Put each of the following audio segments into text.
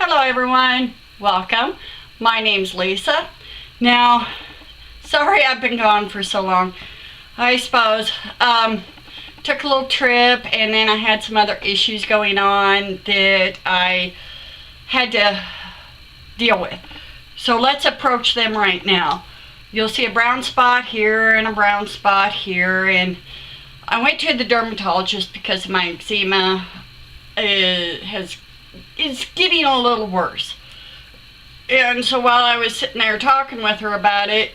Hello everyone, welcome. My name's Lisa. Now, sorry I've been gone for so long. I suppose took a little trip and then I had some other issues going on that I had to deal with. So let's approach them right now. You'll see a brown spot here and a brown spot here, and I went to the dermatologist because my eczema is getting a little worse. And so while I was sitting there talking with her about it,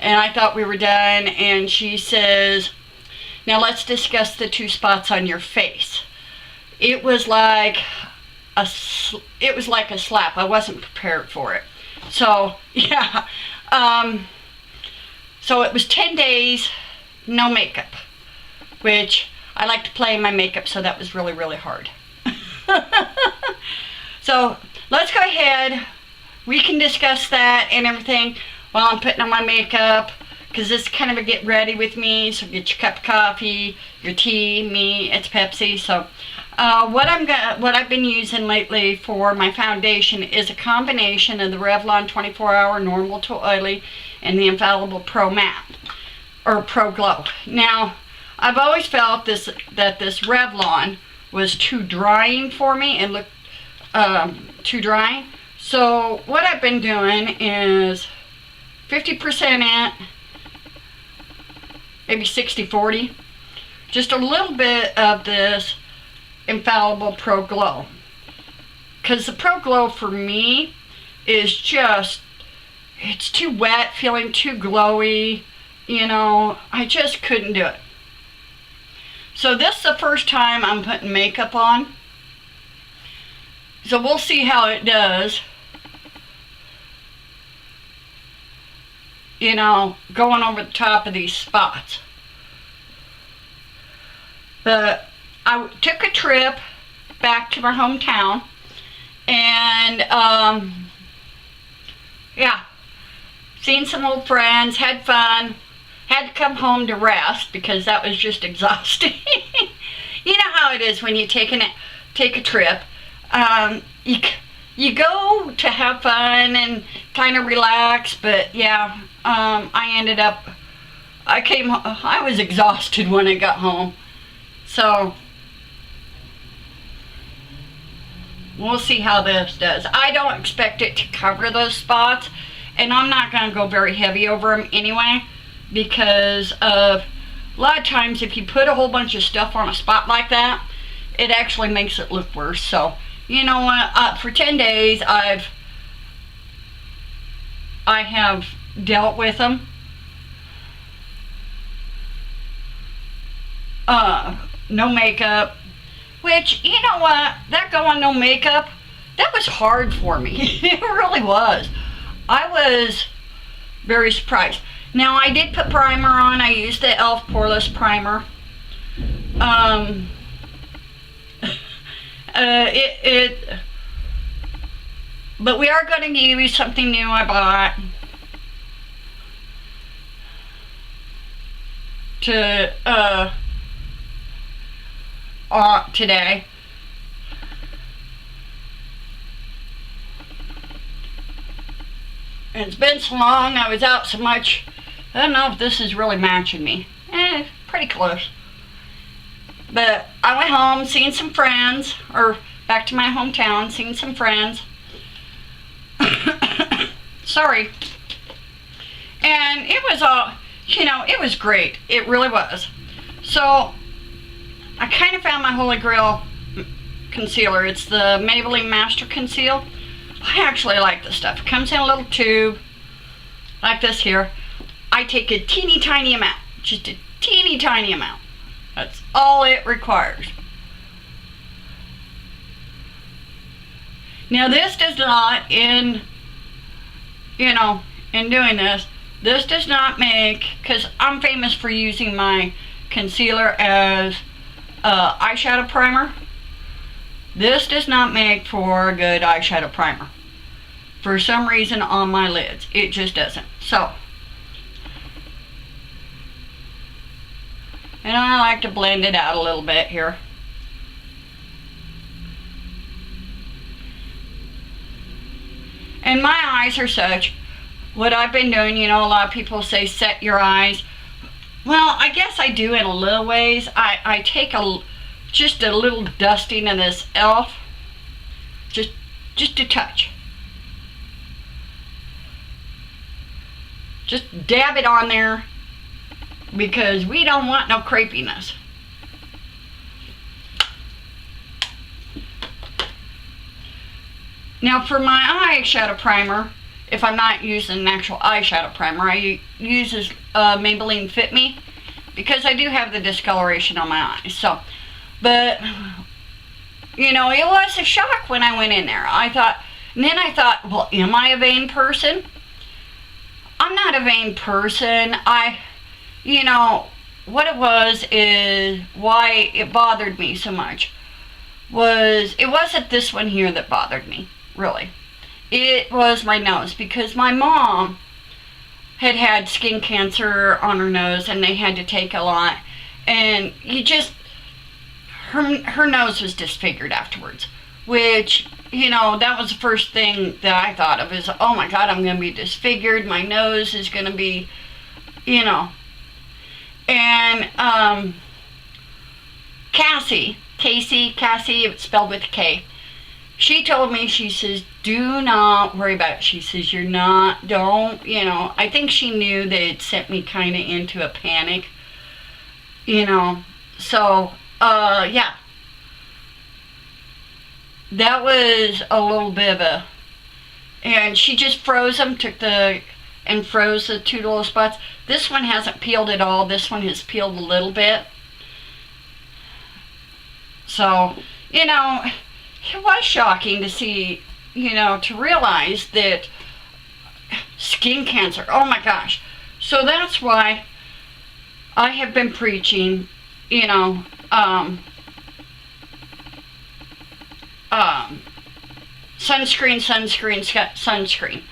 and I thought we were done, and she says, now let's discuss the two spots on your face. It was like a slap. I wasn't prepared for it. So yeah, so it was 10 days no makeup, which I like to play in my makeup, so that was really hard. So let's go ahead, we can discuss that and everything while I'm putting on my makeup, because this is kind of a get ready with me. So get your cup of coffee, your tea. Me, it's Pepsi. So what I've been using lately for my foundation is a combination of the Revlon 24-hour normal to oily and the Infallible Pro Matte or Pro Glow. Now, I've always felt that this Revlon was too drying for me. It looked too dry. So what I've been doing is 50% it, maybe 60-40, just a little bit of this Infallible Pro Glow, because the Pro Glow for me is just, it's too wet, feeling too glowy, you know, I just couldn't do it. So this is the first time I'm putting makeup on, so we'll see how it does, you know, going over the top of these spots. But I took a trip back to my hometown, and yeah, seen some old friends, had fun, had to come home to rest because that was just exhausting. You know how it is when you take a trip. You go to have fun and kind of relax, but yeah, I was exhausted when I got home. So we'll see how this does. I don't expect it to cover those spots, and I'm not going to go very heavy over them anyway, because of a lot of times if you put a whole bunch of stuff on a spot like that, it actually makes it look worse. So you know what, for 10 days I have dealt with them. No makeup, which, you know what, that going no makeup, that was hard for me. It really was. I was very surprised. Now, I did put primer on. I used the e.l.f. Poreless Primer. But we are going to use something new I bought today. It's been so long, I was out so much, I don't know if this is really matching me. Pretty close. But I went home, seen some friends, or back to my hometown, seen some friends. Sorry. And it was all, you know, it was great. It really was. So I kind of found my holy grail concealer. It's the Maybelline Master Conceal. I actually like this stuff. It comes in a little tube like this here. I take a teeny tiny amount, just a teeny tiny amount. That's all it requires. Now this does not, in doing this does not make, because I'm famous for using my concealer as eyeshadow primer. This does not make for a good eyeshadow primer. For some reason on my lids, it just doesn't. So, and I like to blend it out a little bit here. And my eyes are such, what I've been doing, you know, a lot of people say set your eyes. Well, I guess I do in a little ways. I take just a little dusting of this e.l.f. Just a touch. Just dab it on there because we don't want no crepiness. Now for my eyeshadow primer, if I'm not using an actual eyeshadow primer, I use this Maybelline Fit Me because I do have the discoloration on my eyes. So, but you know, it was a shock when I went in there. And then I thought, well, am I a vain person? I'm not a vain person. You know, what it was is why it bothered me so much was, it wasn't this one here that bothered me, really. It was my nose, because my mom had had skin cancer on her nose and they had to take a lot, and her nose was disfigured afterwards, which, you know, that was the first thing that I thought of is, oh my God, I'm going to be disfigured, my nose is going to be, you know. And Cassie, it's spelled with a K, she told me, she says, do not worry about it. She says, you know, I think she knew that it sent me kind of into a panic, you know. So, yeah. That was a little bit of and she just froze them, and froze the two little spots. This one hasn't peeled at all. This one has peeled a little bit. So, you know, it was shocking to see, you know, to realize that skin cancer, oh my gosh. So that's why I have been preaching, you know, sunscreen.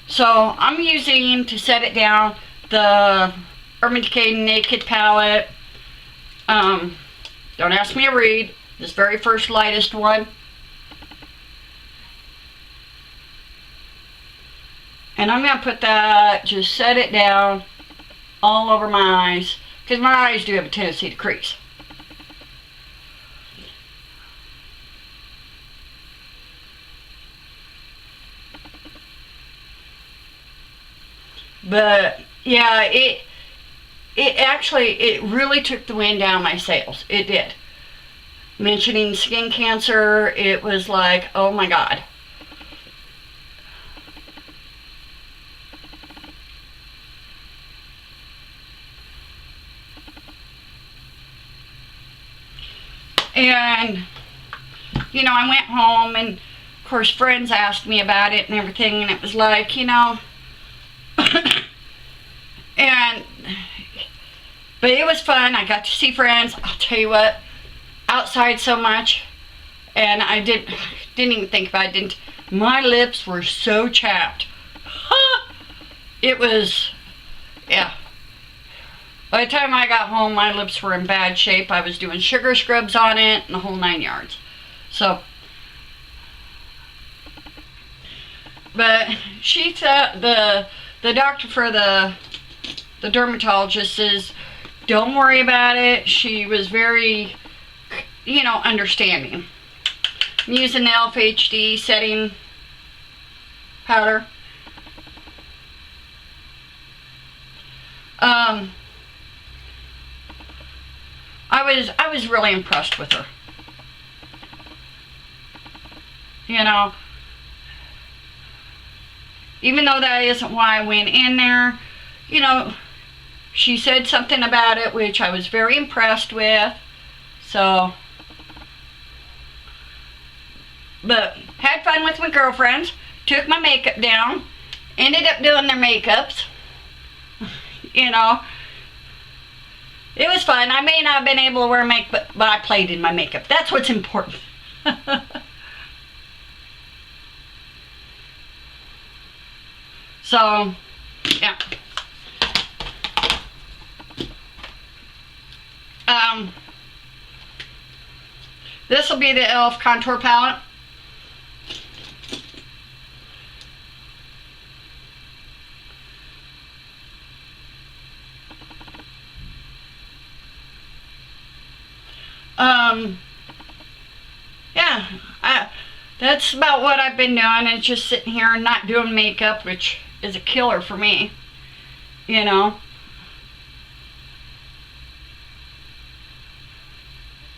So I'm using, to set it down, the Urban Decay Naked palette. Don't ask me to read. This very first lightest one. And I'm going to put that, just set it down all over my eyes, because my eyes do have a tendency to crease. But yeah, it really took the wind down my sails. It did. Mentioning skin cancer, it was like, oh my God. And, you know, I went home, and of course friends asked me about it and everything, and it was like, you know, but it was fun. I got to see friends. I'll tell you what, outside so much, and I didn't even think about it. My lips were so chapped. It was, yeah. By the time I got home, my lips were in bad shape. I was doing sugar scrubs on it and the whole 9 yards. So, but she said, the doctor for the dermatologist says, don't worry about it. She was very, you know, understanding. I'm using the e.l.f. HD setting powder. I was really impressed with her. You know, even though that isn't why I went in there, you know, she said something about it which I was very impressed with. So, but had fun with my girlfriends, took my makeup down, ended up doing their makeups. You know, it was fun. I may not have been able to wear makeup, but I played in my makeup. That's what's important. So, yeah. This will be the e.l.f. contour palette. Yeah, that's about what I've been doing. It's just sitting here and not doing makeup, which is a killer for me, you know.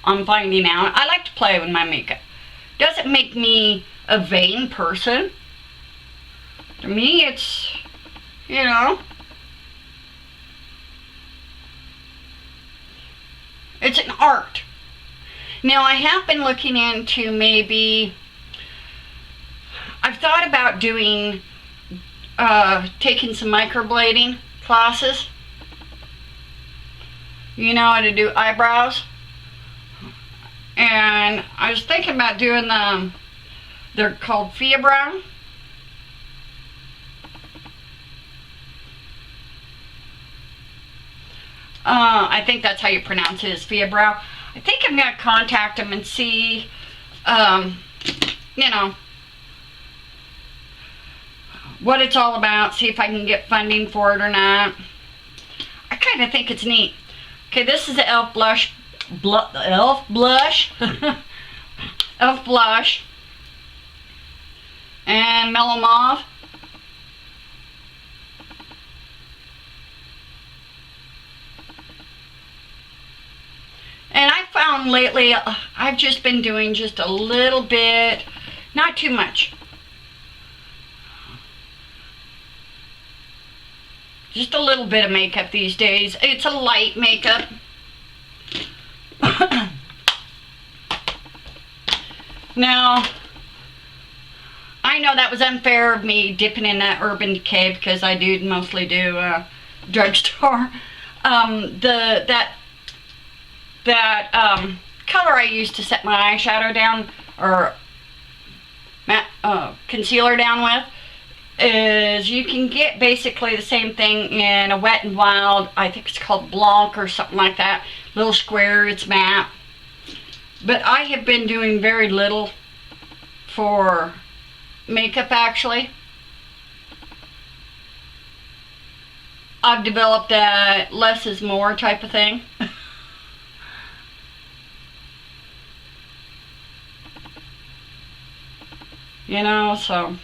I'm finding out I like to play with my makeup. Doesn't make me a vain person. To me, it's, you know, it's an art. Now, I have been looking into maybe, I've thought about doing, taking some microblading classes. You know how to do eyebrows. And I was thinking about doing they're called Fia-Brow. I think that's how you pronounce it, is Fia-Brow. I think I'm going to contact them and see, you know, what it's all about, see if I can get funding for it or not. I kind of think it's neat. Okay, this is the e.l.f. blush, e.l.f. blush, e.l.f. blush, and mellow mauve. And I found lately, I've just been doing just a little bit, not too much. Just a little bit of makeup these days. It's a light makeup. Now, I know that was unfair of me dipping in that Urban Decay because I do mostly do drugstore. That color I use to set my eyeshadow down, or concealer down with, is you can get basically the same thing in a Wet n Wild. I think it's called Blanc or something like that. Little square, it's matte. But I have been doing very little for makeup, actually. I've developed that less is more type of thing. You know, so.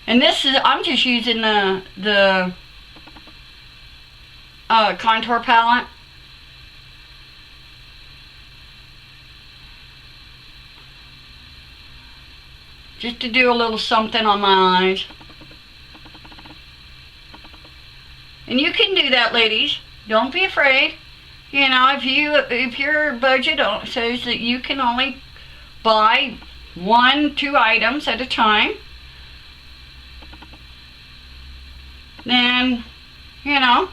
And this is, I'm just using the contour palette. Just to do a little something on my eyes. And you can do that, ladies. Don't be afraid. You know, if your budget says that you can only buy 1-2 items at a time, then, you know,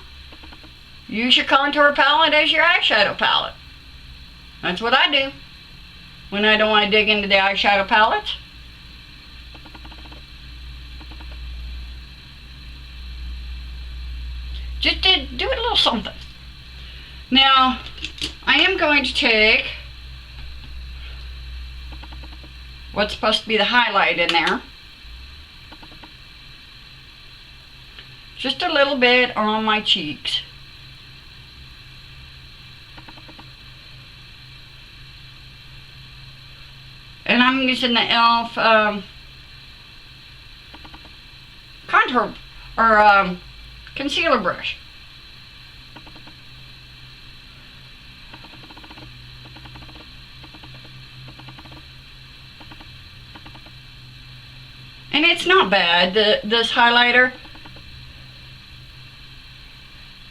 use your contour palette as your eyeshadow palette. That's what I do when I don't want to dig into the eyeshadow palettes. Just to do a little something. Now, I am going to take what's supposed to be the highlight in there. Just a little bit on my cheeks. And I'm using the e.l.f. Contour or concealer brush. And it's not bad. This highlighter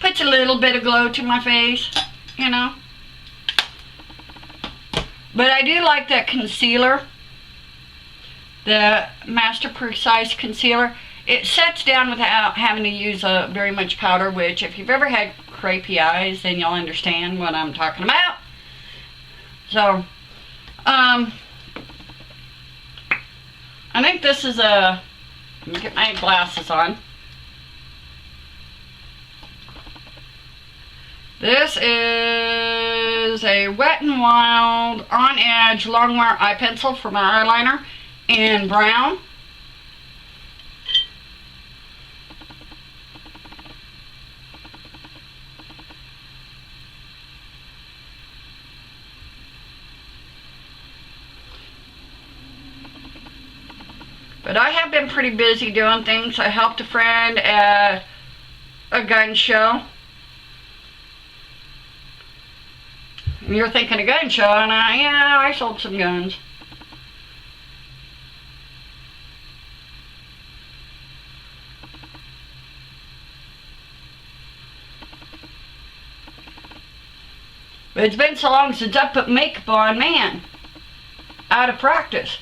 puts a little bit of glow to my face, you know. But I do like that concealer, the Master Precise Concealer. It sets down without having to use very much powder, which if you've ever had crepey eyes, then you'll understand what I'm talking about. So, I think this is let me get my glasses on. This is a Wet n Wild On Edge Longwear Eye Pencil for my eyeliner in brown. But I have been pretty busy doing things. I helped a friend at a gun show. And you're thinking a gun show, and I sold some guns. But it's been so long since I put makeup on, man. Out of practice.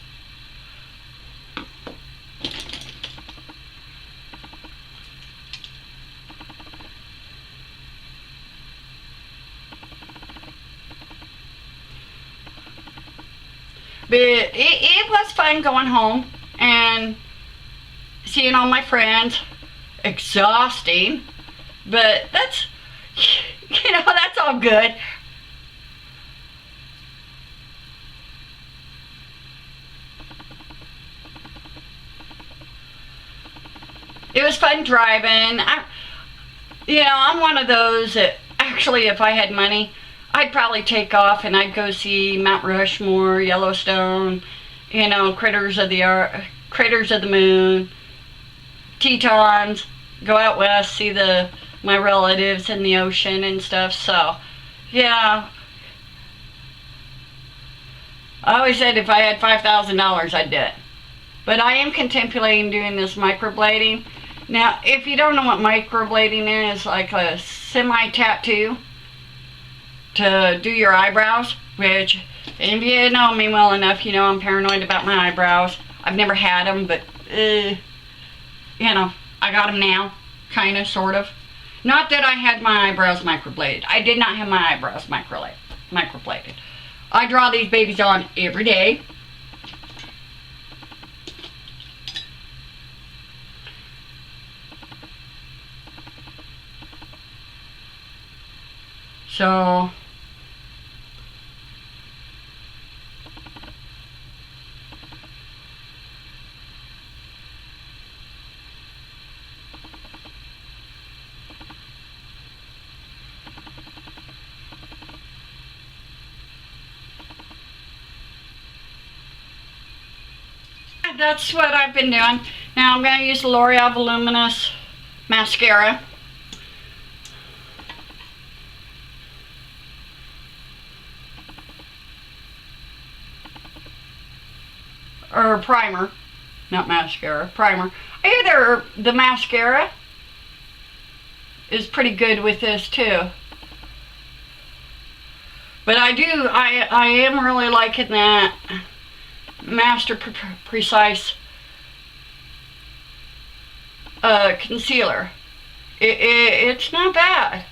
But it was fun going home and seeing all my friends. Exhausting. But that's, you know, that's all good. It was fun driving. I'm one of those that actually, if I had money, I'd probably take off and I'd go see Mount Rushmore, Yellowstone, Critters of the Moon, Tetons, go out west, see my relatives in the ocean and stuff. So, yeah. I always said if I had $5,000, I'd do it. But I am contemplating doing this microblading. Now, if you don't know what microblading is, like a semi-tattoo to do your eyebrows, which, if you know me well enough, you know I'm paranoid about my eyebrows. I've never had them, but, I got them now, kind of, sort of. Not that I had my eyebrows microbladed. I did not have my eyebrows microbladed. I draw these babies on every day. So, that's what I've been doing. Now I'm going to use the L'Oreal Voluminous mascara. Or primer, not mascara, primer. Either the mascara is pretty good with this too. But I am really liking that Master Precise concealer. It's not bad.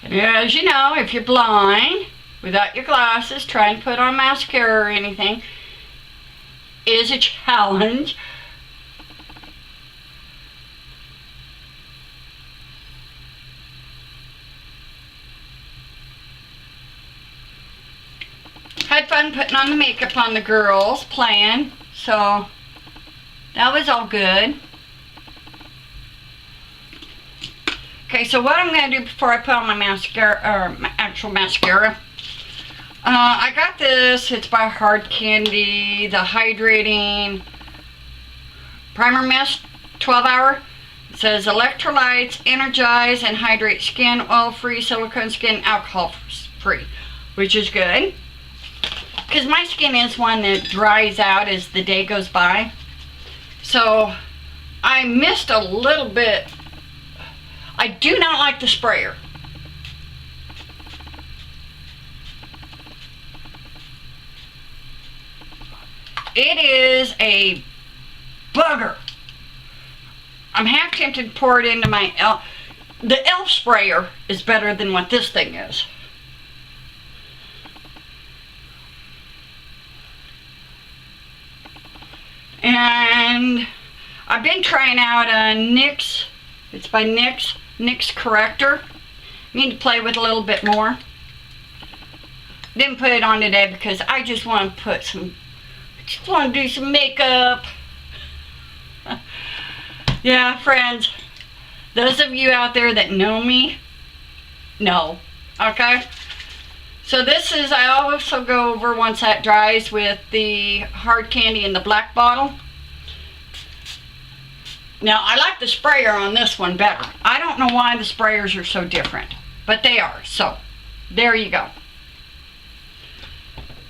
And as you know, if you're blind, without your glasses, trying to put on mascara or anything is a challenge. Had fun putting on the makeup on the girls, playing, so that was all good. Okay, so what I'm going to do before I put on my mascara, or my actual mascara, I got this, it's by Hard Candy, the Hydrating Primer Mist 12 Hour. It says electrolytes, energize, and hydrate skin, oil-free, silicone skin, alcohol-free, which is good. Because my skin is one that dries out as the day goes by. So, I missed a little bit. I do not like the sprayer. It is a bugger. I'm half tempted to pour it into my e.l.f. The e.l.f. sprayer is better than what this thing is. And I've been trying out a NYX, it's by NYX Corrector. Need to play with a little bit more. Didn't put it on today because I just want to do some makeup. Yeah, friends, those of you out there that know me, know, okay? So this is, I also go over once that dries with the hard candy in the black bottle. Now, I like the sprayer on this one better. I don't know why the sprayers are so different, but they are. So, there you go.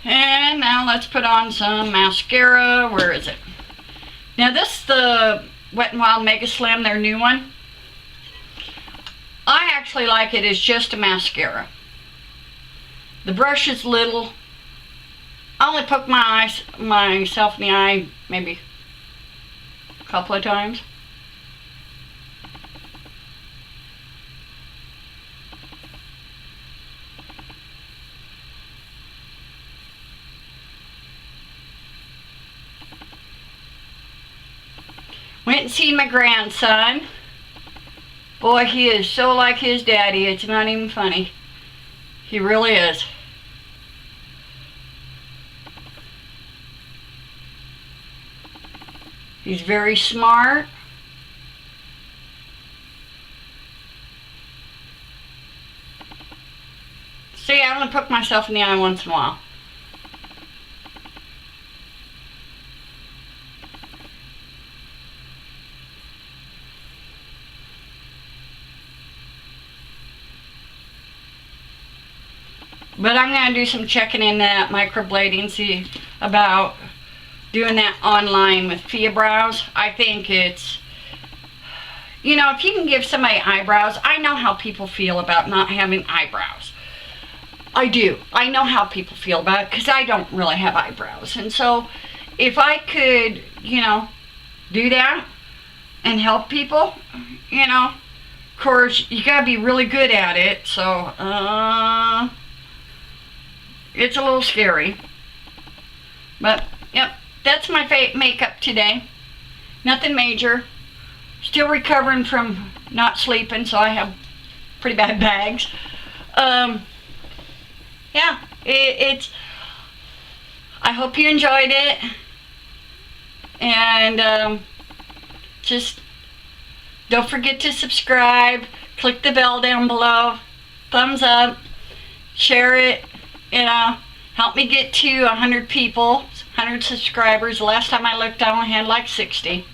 And now let's put on some mascara. Where is it? Now, this is the Wet n Wild Mega Slim, their new one. I actually like it as just a mascara. The brush is little. I only poke myself in the eye maybe a couple of times. Went and seen my grandson. Boy, he is so like his daddy, it's not even funny. He really is. He's very smart. See, I only poke myself in the eye once in a while. But I'm going to do some checking in that microblading, see about doing that online with Fia Brows. I think it's, you know, if you can give somebody eyebrows, I know how people feel about not having eyebrows. I do. I know how people feel about it because I don't really have eyebrows. And so if I could, you know, do that and help people, you know, of course, you got to be really good at it. So, it's a little scary. But, yep, that's my makeup today. Nothing major. Still recovering from not sleeping, so I have pretty bad bags. Yeah, it's... I hope you enjoyed it. And, just don't forget to subscribe. Click the bell down below. Thumbs up. Share it. You know, help me get to 100 people, 100 subscribers. The last time I looked, I only had like 60.